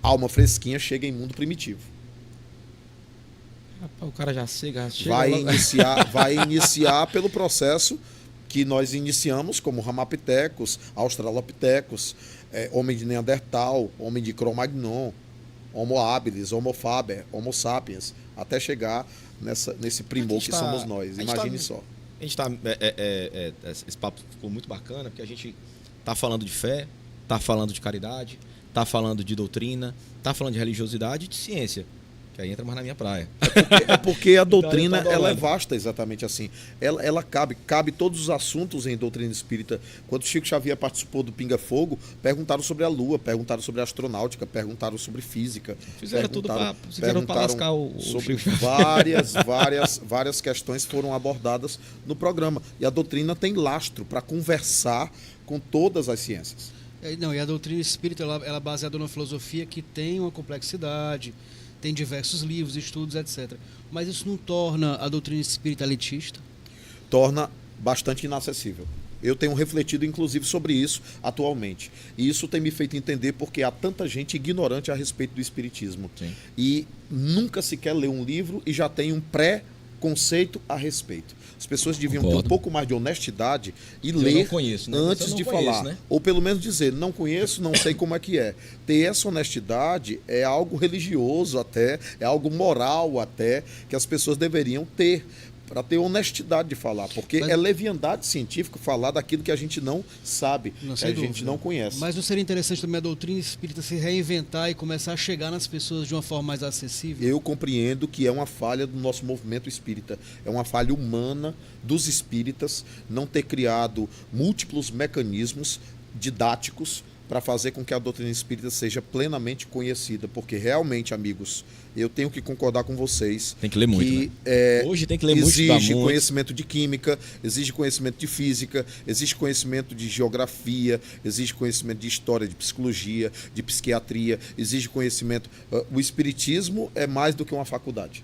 Alma fresquinha chega em mundo primitivo. Rapaz, o cara já chega Vai iniciar pelo processo que nós iniciamos, como Ramapithecus, Australopithecus, homem de Neandertal, homem de Cro-Magnon, Homo habilis, Homo faber, Homo sapiens, até chegar nesse primor que somos nós. Imagine só. A gente tá, esse papo ficou muito bacana, porque a gente tá falando de fé, tá falando de caridade, tá falando de doutrina, tá falando de religiosidade e de ciência. Que aí entra mais na minha praia. É porque a doutrina ela é vasta, exatamente assim. Ela cabe todos os assuntos em doutrina espírita. Quando Chico Xavier participou do Pinga Fogo, perguntaram sobre a Lua, perguntaram sobre a astronáutica, perguntaram sobre física. Fizeram tudo para lascar o sobre várias questões foram abordadas no programa. E a doutrina tem lastro para conversar com todas as ciências. Não, e a doutrina espírita ela é baseada numa filosofia que tem uma complexidade, tem diversos livros, estudos, etc. Mas isso não torna a doutrina espírita elitista? Torna bastante inacessível. Eu tenho refletido, inclusive, sobre isso atualmente. E isso tem me feito entender porque há tanta gente ignorante a respeito do espiritismo. Sim. E nunca sequer lê um livro e já tem um pré-conceito a respeito. As pessoas deviam ter um pouco mais de honestidade e ler antes de falar. Né? Ou pelo menos dizer, não conheço, não sei como é que é. Ter essa honestidade é algo religioso até, é algo moral até, que as pessoas deveriam ter, para ter honestidade de falar. Porque é leviandade científica falar daquilo que a gente não sabe, que a gente não conhece. Mas não seria interessante também a doutrina espírita se reinventar e começar a chegar nas pessoas de uma forma mais acessível? Eu compreendo que é uma falha do nosso movimento espírita. É uma falha humana dos espíritas não ter criado múltiplos mecanismos didáticos para fazer com que a doutrina espírita seja plenamente conhecida. Porque realmente, amigos, eu tenho que concordar com vocês. Tem que ler muito, que, hoje tem que ler muito. Exige conhecimento de química, exige conhecimento de física, exige conhecimento de geografia, exige conhecimento de história, de psicologia, de psiquiatria, exige conhecimento. O espiritismo é mais do que uma faculdade.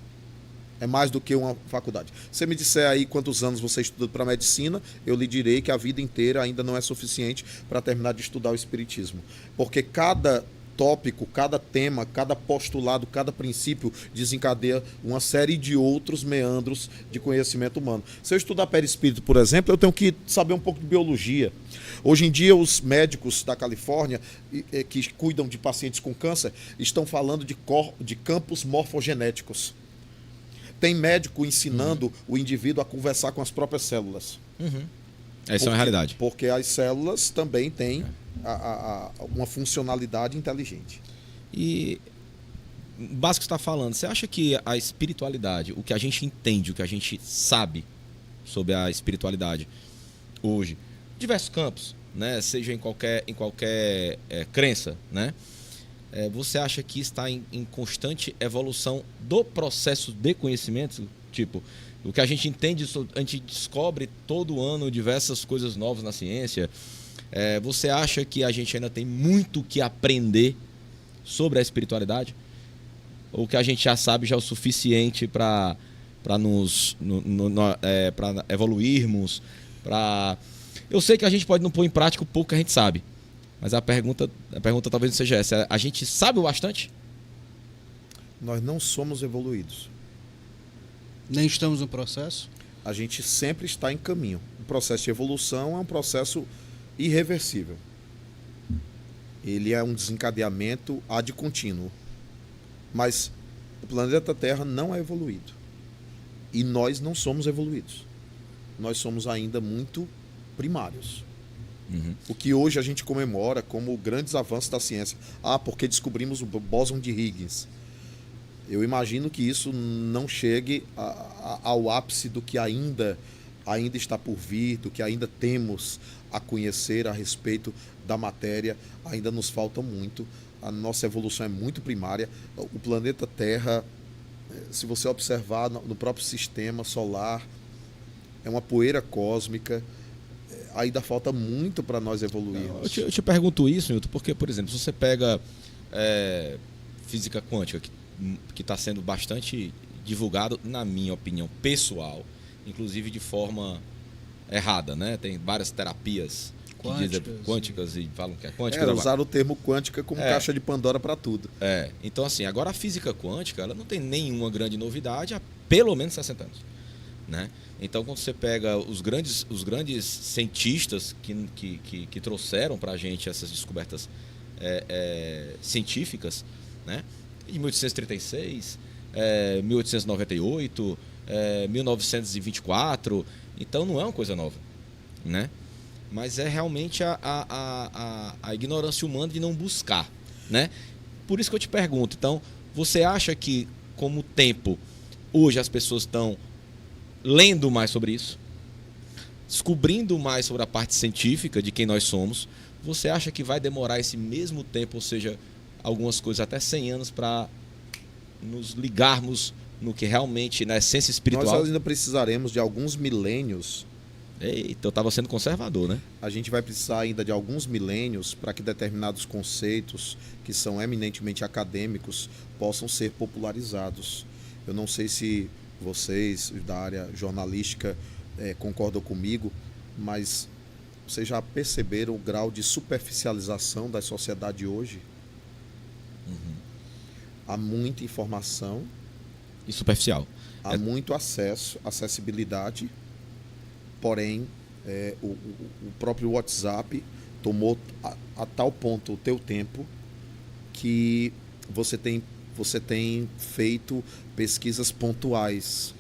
É mais do que uma faculdade. Se você me disser aí quantos anos você estuda para medicina, eu lhe direi que a vida inteira ainda não é suficiente para terminar de estudar o espiritismo. Porque cada tópico, cada tema, cada postulado, cada princípio desencadeia uma série de outros meandros de conhecimento humano. Se eu estudar perispírito, por exemplo, eu tenho que saber um pouco de biologia. Hoje em dia, os médicos da Califórnia que cuidam de pacientes com câncer estão falando de campos morfogenéticos. Tem médico ensinando o indivíduo a conversar com as próprias células. Essa é uma realidade. Porque as células também têm uma funcionalidade inteligente. E, básico que você está falando, você acha que a espiritualidade, o que a gente entende, o que a gente sabe sobre a espiritualidade hoje, diversos campos, né, seja em qualquer crença, né? Você acha que está em constante evolução do processo de conhecimento? Tipo, o que a gente entende, a gente descobre todo ano diversas coisas novas na ciência. Você acha que a gente ainda tem muito que aprender sobre a espiritualidade? Ou que a gente já sabe já é o suficiente para evoluirmos? Eu sei que a gente pode não pôr em prática o pouco que a gente sabe. Mas a pergunta talvez não seja essa. A gente sabe o bastante? Nós não somos evoluídos. Nem estamos no processo? A gente sempre está em caminho. O processo de evolução é um processo irreversível. Ele é um desencadeamento ad contínuo. Mas o planeta Terra não é evoluído. E nós não somos evoluídos. Nós somos ainda muito primários. O que hoje a gente comemora como grandes avanços da ciência. Porque descobrimos o bóson de Higgs. Eu imagino que isso não chegue ao ápice do que ainda está por vir, do que ainda temos a conhecer a respeito da matéria. Ainda nos falta muito. A nossa evolução é muito primária. O planeta Terra, se você observar no próprio sistema solar, é uma poeira cósmica. Ainda falta muito para nós evoluirmos. Eu te pergunto isso, Milton, porque, por exemplo, se você pega física quântica, que está sendo bastante divulgado, na minha opinião pessoal, inclusive de forma errada, né? Tem várias terapias quânticas e falam que é quântica. Usaram o termo quântica como caixa de Pandora para tudo. Então assim, agora a física quântica, ela não tem nenhuma grande novidade há pelo menos 60 anos, né? Então quando você pega os grandes cientistas que trouxeram para a gente essas descobertas científicas, né? Em 1836, 1898, 1924, então não é uma coisa nova, né? Mas é realmente a ignorância humana de não buscar, né? Por isso que eu te pergunto, então, você acha que, como tempo, hoje as pessoas estão lendo mais sobre isso, descobrindo mais sobre a parte científica de quem nós somos? Você acha que vai demorar esse mesmo tempo, ou seja, algumas coisas até 100 anos para nos ligarmos no que realmente, na essência espiritual? Nós ainda precisaremos de alguns milênios. Eita, eu estava sendo conservador, né? A gente vai precisar ainda de alguns milênios para que determinados conceitos, que são eminentemente acadêmicos, possam ser popularizados. Eu não sei se vocês da área jornalística concordam comigo, mas vocês já perceberam o grau de superficialização da sociedade hoje? Há muita informação. E superficial. Há muito acessibilidade. Porém, o próprio WhatsApp tomou a tal ponto o teu tempo que você tem feito pesquisas pontuais,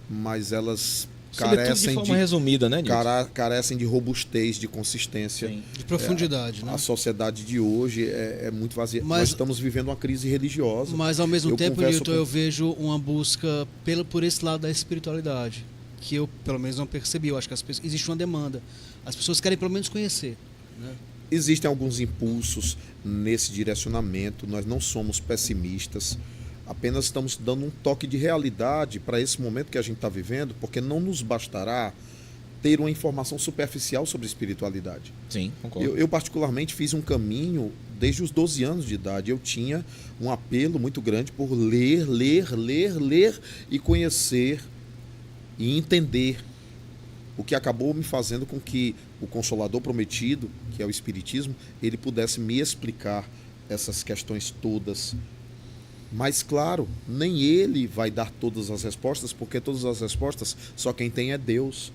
mas elas carecem de forma resumida, né, Nilton? Carecem de robustez, de consistência. Sim. De profundidade, né? A sociedade de hoje é muito vazia. Nós estamos vivendo uma crise religiosa. Mas ao mesmo tempo, Nilton, eu vejo uma busca por esse lado da espiritualidade, que eu pelo menos não percebi. Eu acho que existe uma demanda. As pessoas querem pelo menos conhecer, né? Existem alguns impulsos nesse direcionamento. Nós não somos pessimistas. Apenas estamos dando um toque de realidade para esse momento que a gente está vivendo, porque não nos bastará ter uma informação superficial sobre espiritualidade. Sim, concordo. Eu particularmente fiz um caminho desde os 12 anos de idade. Eu tinha um apelo muito grande por ler e conhecer e entender, o que acabou me fazendo com que o Consolador Prometido, que é o Espiritismo, ele pudesse me explicar essas questões todas. Mas, claro, nem ele vai dar todas as respostas, porque todas as respostas só quem tem é Deus.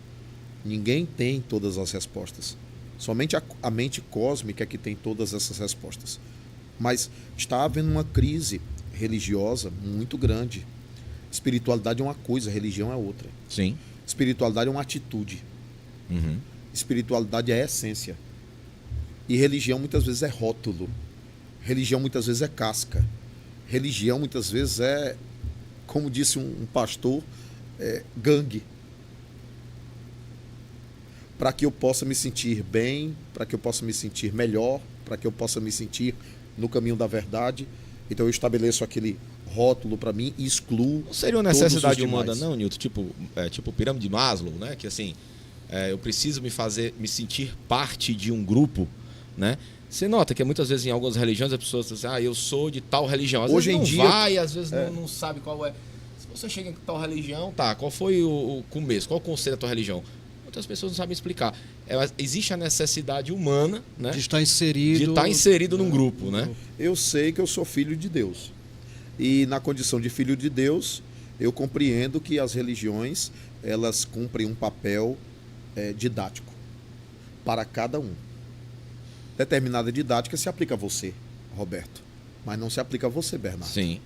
Ninguém tem todas as respostas. Somente a mente cósmica é que tem todas essas respostas. Mas está havendo uma crise religiosa muito grande. Espiritualidade é uma coisa, religião é outra. Sim. Espiritualidade é uma atitude. Espiritualidade é essência. E religião muitas vezes é rótulo. Religião muitas vezes é casca. Religião muitas vezes é, como disse um pastor, gangue. Para que eu possa me sentir bem, para que eu possa me sentir melhor, para que eu possa me sentir no caminho da verdade. Então eu estabeleço aquele rótulo para mim e excluo. Não seria uma necessidade humana, não, Nilton? Tipo pirâmide de Maslow, né? Que assim, eu preciso me sentir parte de um grupo, né? Você nota que muitas vezes em algumas religiões as pessoas dizem assim, eu sou de tal religião. Às Hoje vezes em não dia vai, às vezes não sabe qual é. Se você chega em tal religião, qual foi o começo? Qual o conceito da tua religião? Muitas pessoas não sabem explicar. Existe a necessidade humana, né? De estar inserido num grupo, né? Eu sei que eu sou filho de Deus. E na condição de filho de Deus, eu compreendo que as religiões, elas cumprem um papel didático para cada um. Determinada didática se aplica a você, Roberto, mas não se aplica a você, Bernardo. Sim.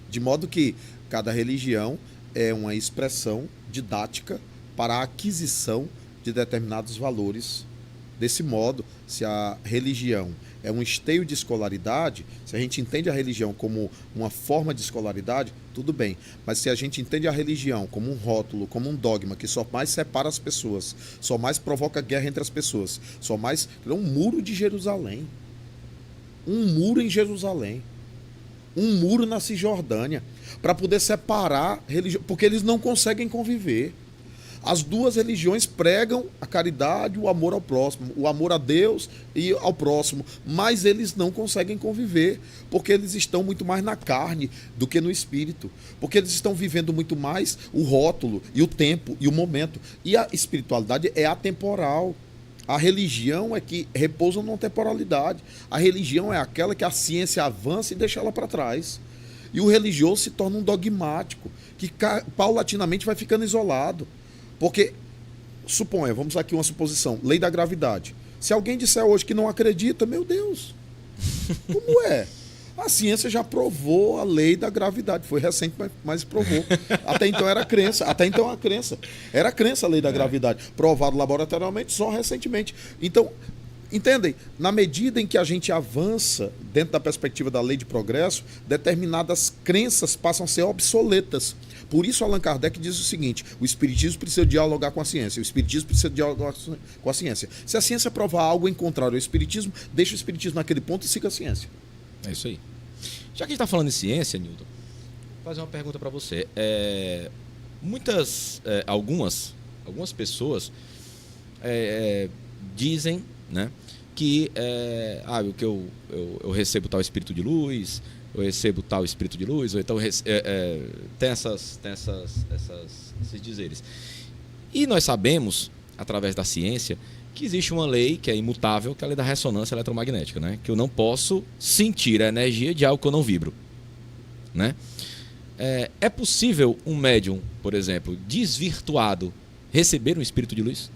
De modo que cada religião é uma expressão didática para a aquisição de determinados valores. Desse modo, se a religião é um esteio de escolaridade, se a gente entende a religião como uma forma de escolaridade, tudo bem. Mas se a gente entende a religião como um rótulo, como um dogma que só mais separa as pessoas, só mais provoca guerra entre as pessoas, só mais... um muro de Jerusalém. Um muro em Jerusalém. Um muro na Cisjordânia. Para poder separar religião, porque eles não conseguem conviver. As duas religiões pregam a caridade, o amor ao próximo, o amor a Deus e ao próximo, mas eles não conseguem conviver, porque eles estão muito mais na carne do que no espírito, porque eles estão vivendo muito mais o rótulo e o tempo e o momento. E a espiritualidade é atemporal. A religião é que repousa numa temporalidade. A religião é aquela que a ciência avança e deixa ela para trás. E o religioso se torna um dogmático, que paulatinamente vai ficando isolado. Porque, suponha, vamos aqui uma suposição, lei da gravidade. Se alguém disser hoje que não acredita, meu Deus, como é? A ciência já provou a lei da gravidade. Foi recente, mas provou. Até então era crença. Até então a crença. Era crença a lei da gravidade. Provado laboratorialmente só recentemente. Então, entendem? Na medida em que a gente avança dentro da perspectiva da lei de progresso, determinadas crenças passam a ser obsoletas. Por isso Allan Kardec diz o seguinte: o espiritismo precisa dialogar com a ciência. O espiritismo precisa dialogar com a ciência. Se a ciência provar algo em contrário ao espiritismo, deixa o espiritismo naquele ponto e siga a ciência. É isso aí. Já que a gente está falando de ciência, Nilton, vou fazer uma pergunta para você. Algumas pessoas dizem, né, que eu recebo tal espírito de luz, eu recebo tal espírito de luz, ou então tem esses dizeres. E nós sabemos, através da ciência, que existe uma lei que é imutável, que é a lei da ressonância eletromagnética, né? Que eu não posso sentir a energia de algo que eu não vibro, né? É possível um médium, por exemplo, desvirtuado, receber um espírito de luz?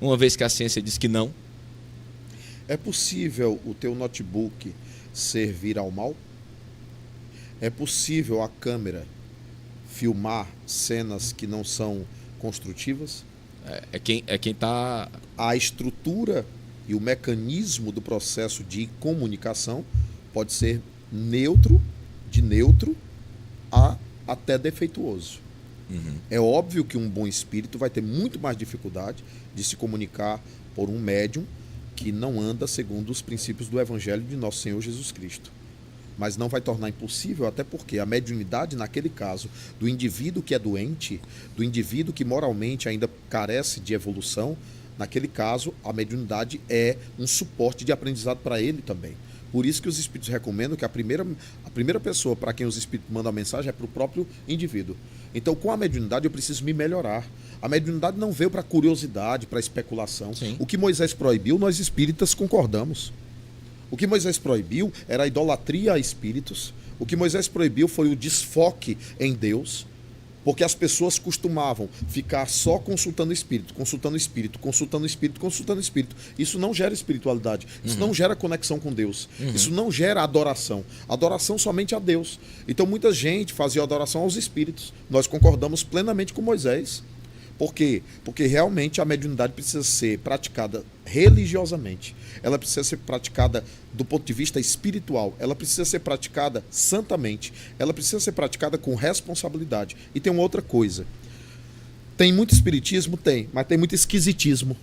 Uma vez que a ciência diz que não? É possível o teu notebook servir ao mal? É possível a câmera filmar cenas que não são construtivas? É quem está... A estrutura e o mecanismo do processo de comunicação pode ser de neutro a até defeituoso. Uhum. É óbvio que um bom espírito vai ter muito mais dificuldade de se comunicar por um médium que não anda segundo os princípios do Evangelho de Nosso Senhor Jesus Cristo. Mas não vai tornar impossível, até porque a mediunidade, naquele caso, do indivíduo que é doente, do indivíduo que moralmente ainda carece de evolução, naquele caso, a mediunidade é um suporte de aprendizado para ele também. Por isso que os espíritos recomendam que a primeira pessoa para quem os espíritos mandam a mensagem é para o próprio indivíduo. Então, com a mediunidade, eu preciso me melhorar. A mediunidade não veio para curiosidade, para especulação. Sim. O que Moisés proibiu, nós espíritas concordamos. O que Moisés proibiu era a idolatria a espíritos. O que Moisés proibiu foi o desfoque em Deus, porque as pessoas costumavam ficar só consultando espírito, consultando espírito, consultando espírito, consultando espírito. Isso não gera espiritualidade, isso não gera conexão com Deus, isso não gera adoração. Adoração somente a Deus. Então muita gente fazia adoração aos espíritos. Nós concordamos plenamente com Moisés. Por quê? Porque realmente a mediunidade precisa ser praticada religiosamente. Ela precisa ser praticada do ponto de vista espiritual. Ela precisa ser praticada santamente. Ela precisa ser praticada com responsabilidade. E tem uma outra coisa. Tem muito espiritismo? Tem. Mas tem muito esquisitismo.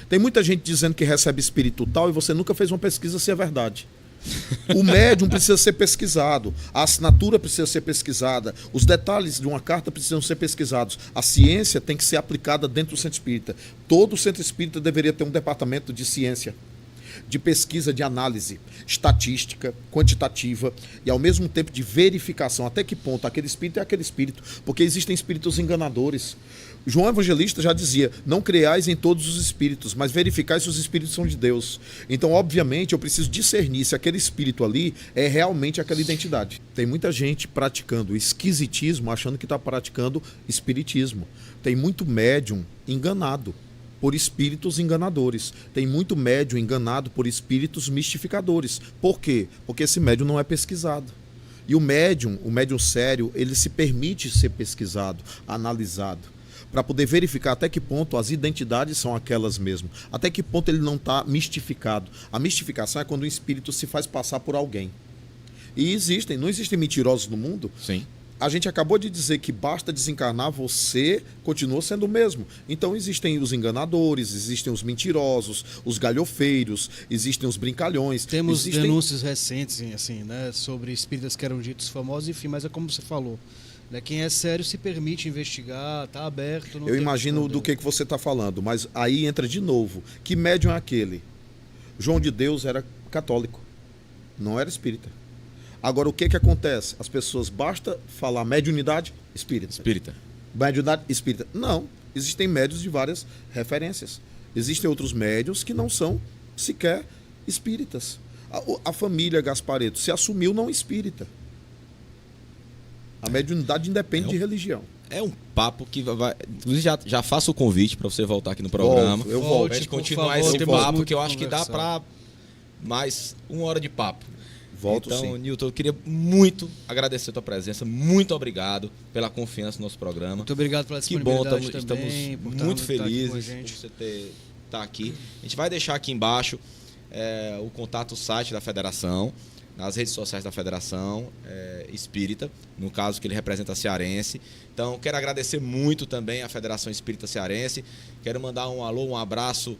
Tem muita gente dizendo que recebe espírito tal e você nunca fez uma pesquisa se é verdade. O médium precisa ser pesquisado, a assinatura precisa ser pesquisada, os detalhes de uma carta precisam ser pesquisados. A ciência tem que ser aplicada dentro do centro espírita. Todo centro espírita deveria ter um departamento de ciência, de pesquisa, de análise, estatística, quantitativa e ao mesmo tempo de verificação. Até que ponto aquele espírito é aquele espírito, porque existem espíritos enganadores. João Evangelista já dizia: não creais em todos os espíritos, mas verificai se os espíritos são de Deus. Então, obviamente, eu preciso discernir se aquele espírito ali é realmente aquela identidade. Tem muita gente praticando esquisitismo, achando que está praticando espiritismo. Tem muito médium enganado por espíritos enganadores. Tem muito médium enganado por espíritos mistificadores. Por quê? Porque esse médium não é pesquisado. E o médium sério, ele se permite ser pesquisado, analisado, para poder verificar até que ponto as identidades são aquelas mesmo, até que ponto ele não está mistificado. A mistificação é quando o espírito se faz passar por alguém. E não existem mentirosos no mundo? Sim. A gente acabou de dizer que basta desencarnar, você continua sendo o mesmo. Então existem os enganadores, existem os mentirosos, os galhofeiros, existem os brincalhões. Temos denúncias recentes, assim, né, sobre espíritas que eram ditos famosos, enfim, mas é como você falou. Né? Quem é sério se permite investigar, está aberto. Não Eu tem imagino que do que você está falando, mas aí entra de novo. Que médium é aquele? João de Deus era católico, não era espírita. Agora, o que acontece? As pessoas, basta falar mediunidade, espírita. Espírita. Mediunidade, espírita. Não, existem médiuns de várias referências. Existem outros médiuns que não são sequer espíritas. A família Gasparetto se assumiu não espírita. A mediunidade independe de religião. É um papo que vai. Inclusive, já faço o convite para você voltar aqui no programa. Eu volto. Pra gente por continuar favor, esse temos papo, muito que eu que acho que dá conversar. para mais 1 hora de papo. Volto então, sim. Newton, eu queria muito agradecer a tua presença. Muito obrigado pela confiança no nosso programa. Muito obrigado pela Que bom, disponibilidade estamos também. por muito estar aqui com a felizes por gente. você estar aqui. A gente vai deixar aqui embaixo o contato, o site da Federação, nas redes sociais da Federação Espírita, no caso que ele representa a Cearense. Então, quero agradecer muito também à Federação Espírita Cearense. Quero mandar um alô, um abraço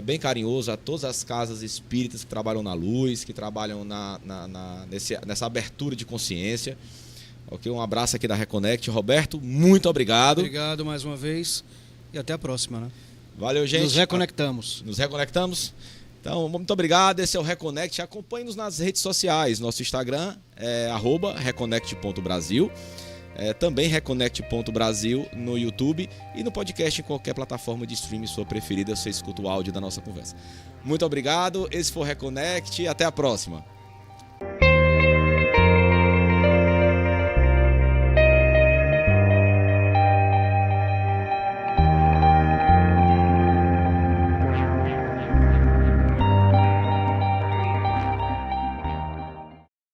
bem carinhoso a todas as casas espíritas que trabalham na luz, que trabalham nessa abertura de consciência. Ok, um abraço aqui da Reconnect. Roberto, muito obrigado. Obrigado mais uma vez e até a próxima, né? Valeu, gente. Nos reconectamos. Nos reconectamos. Então, muito obrigado. Esse é o Reconnect. Acompanhe-nos nas redes sociais. Nosso Instagram é @reconnect.brasil. Também reconnect.brasil no YouTube e no podcast em qualquer plataforma de streaming sua preferida. Você escuta o áudio da nossa conversa. Muito obrigado. Esse foi o Reconnect. Até a próxima.